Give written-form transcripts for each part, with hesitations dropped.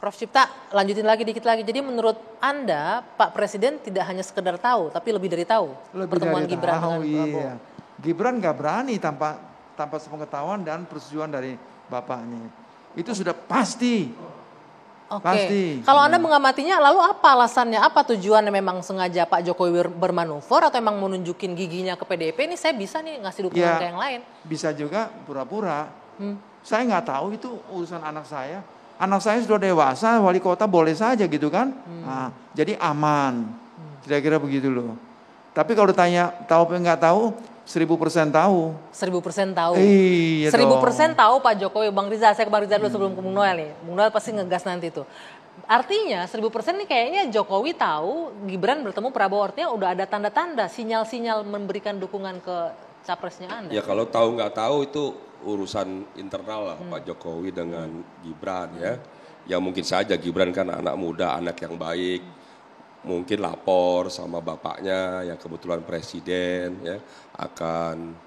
Prof. Cipta, lanjutin lagi dikit lagi. Jadi menurut Anda, Pak Presiden tidak hanya sekedar tahu, tapi lebih dari tahu pertemuan Gibran dengan Prabowo. Iya. Gibran nggak berani tanpa sepengetahuan dan persetujuan dari bapaknya. Itu sudah pasti. Oke. Pasti. Kalau Anda mengamatinya, lalu apa alasannya? Apa tujuannya? Memang sengaja Pak Jokowi bermanuver atau memang menunjukin giginya ke PDIP? Ini saya bisa nih ngasih dukungan ke yang lain. Bisa juga pura-pura. Saya nggak tahu itu urusan anak saya. Anak saya sudah dewasa, wali kota boleh saja gitu kan. Nah, jadi aman. Kira-kira begitu loh. Tapi kalau ditanya tahu apa nggak tahu, 1000% tahu. 1000% tahu. Iya 1000% tahu Pak Jokowi. Bang Rizal, saya ke Bang Rizal dulu sebelum ke Bung Noel nih. Bung Noel pasti ngegas nanti tuh. Artinya 1000% nih kayaknya Jokowi tahu Gibran bertemu Prabowo, artinya udah ada tanda-tanda, sinyal-sinyal memberikan dukungan ke capresnya Anda. Ya kalau tahu nggak tahu itu urusan internal lah Pak Jokowi dengan Gibran ya. Ya mungkin saja Gibran kan anak muda, anak yang baik. Mungkin lapor sama bapaknya yang kebetulan presiden ya akan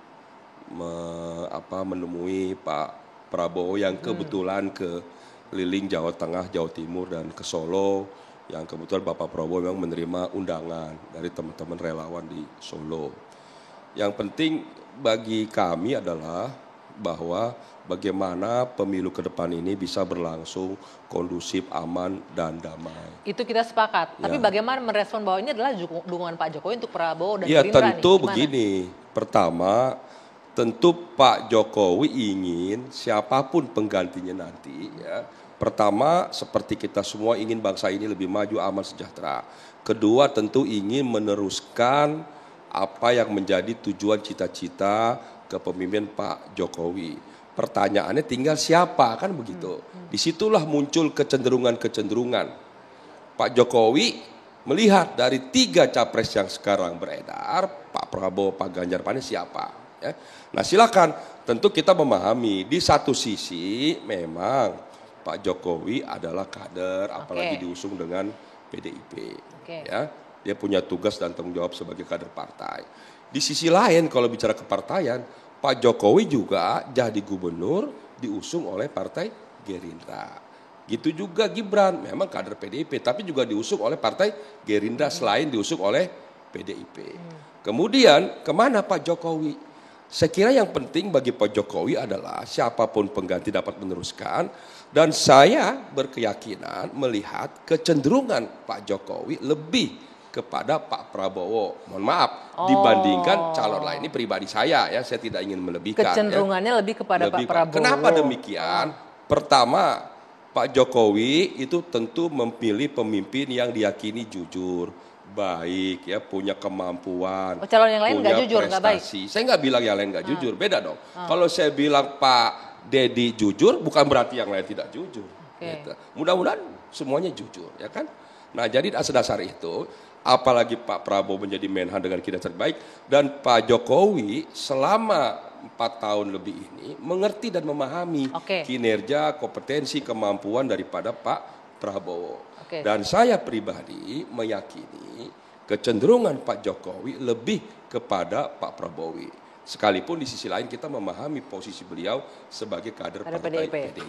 menemui Pak Prabowo yang kebetulan ke keliling Jawa Tengah, Jawa Timur dan ke Solo yang kebetulan Bapak Prabowo memang menerima undangan dari teman-teman relawan di Solo. Yang penting bagi kami adalah bahwa bagaimana pemilu ke depan ini bisa berlangsung kondusif, aman, dan damai. Itu kita sepakat. Tapi bagaimana merespon bahwa ini adalah dukungan Pak Jokowi untuk Prabowo dan ya, Gerindra nih? Ya tentu begini. Pertama, tentu Pak Jokowi ingin siapapun penggantinya nanti ya. Pertama, seperti kita semua ingin bangsa ini lebih maju, aman, sejahtera. Kedua, tentu ingin meneruskan apa yang menjadi tujuan cita-cita kepemimpinan Pak Jokowi. Pertanyaannya tinggal siapa, kan begitu. Disitulah muncul kecenderungan-kecenderungan. Pak Jokowi melihat dari 3 capres yang sekarang beredar, Pak Prabowo, Pak Ganjar, Pak Anies siapa. Ya. Nah silakan, tentu kita memahami di satu sisi memang Pak Jokowi adalah kader, apalagi diusung dengan PDIP. Ya, dia punya tugas dan tanggung jawab sebagai kader partai. Di sisi lain kalau bicara kepartaian, Pak Jokowi juga jadi gubernur diusung oleh Partai Gerindra. Gitu juga Gibran, memang kader PDIP, tapi juga diusung oleh Partai Gerindra selain diusung oleh PDIP. Kemudian kemana Pak Jokowi? Saya kira yang penting bagi Pak Jokowi adalah siapapun pengganti dapat meneruskan. Dan saya berkeyakinan melihat kecenderungan Pak Jokowi lebih kepada Pak Prabowo, mohon maaf, dibandingkan calon lain. Ini pribadi saya ya, saya tidak ingin melebihkan. Kecenderungannya lebih kepada Pak Prabowo. Kenapa demikian? Pertama, Pak Jokowi itu tentu memilih pemimpin yang diyakini jujur, baik ya, punya kemampuan. Calon yang lain nggak jujur, nggak baik. Saya nggak bilang yang lain nggak jujur, beda dong. Kalau saya bilang Pak Dedi jujur, bukan berarti yang lain tidak jujur. Gitu. Mudah-mudahan semuanya jujur, ya kan? Nah, jadi dasar itu, apalagi Pak Prabowo menjadi Menhan dengan kinerja terbaik, dan Pak Jokowi selama 4 tahun lebih ini mengerti dan memahami kinerja, kompetensi, kemampuan daripada Pak Prabowo. Dan saya pribadi meyakini kecenderungan Pak Jokowi lebih kepada Pak Prabowo. Sekalipun di sisi lain kita memahami posisi beliau sebagai kader partai PDIP.